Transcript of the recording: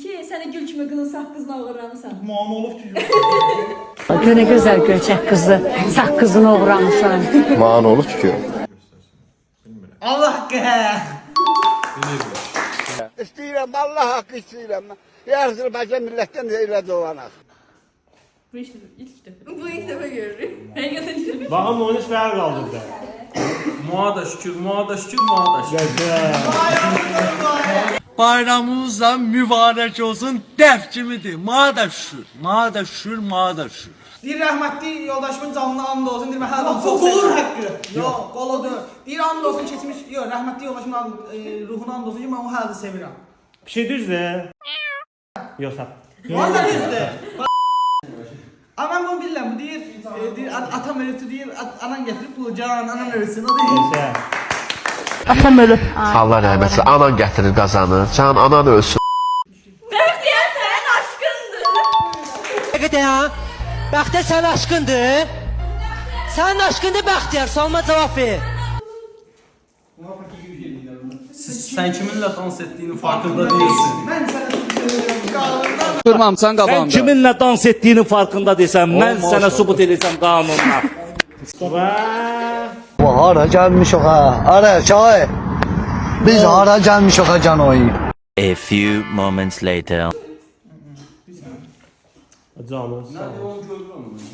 2. Səni gül kimi qızın saqqızına uğurlamısan. Mane olub ki. Ne güzel göçek kızı, saqqızını uğramışsan. Mane olub ki. Allah qəhə. İstəyirəm, Allah haqqı istəyirəm. Azərbaycan millətdən elədi olanaq. Bu ilk dəfə. Bu ilk dəfə görürük. Həqiqətən ilk dəfə. Baxın onu işlər qaldırdı. Muada şükür, muada şükür, muada şükür. Bayramımızla mübarek olsun, def kimidir. Mağda şükür, mağda şükür, mağda şükür. Deyir rəhmətli yoldaşımın canına and olsun. Deyir mən hər an çox sevirəm. Qolur haqqı. Yox, qolodur. Deyir and olsun keçmiş. Yox, rəhmətli yoldaşımın ruhuna and olsun ki, mən onu hələ də sevirəm. Bir şey düzdür? Yox, sağ. Valla düzdür. Ama ben bunu bilirəm. Bu deyir, atam ölütü deyir, anan gətirib pulu, can, anan ölüsün. O deyir. Atam ölüb. Allah rəhmət etsin. Anan gətirir qazanır. Can anan ölsün. Bəxtiyar sənin aşkındır. Həqiqətən ya, Bəxtiyar sənin aşkındır. Sənin aşkındır Bəxtiyar, sorma cavab ver. Sen kiminle dans ettiğinin farkında değilsin. Mən sənə sevirəm. Durmamsan Sen qabağımda. kiminle dans ettiğinin farkında değilsen, ben sana subut edeceğim kanunla. Hara gəlmişik ha? Ara çay. Biz hara gəlmişik ha canoyu? A few moments later. Canım, sağ ol.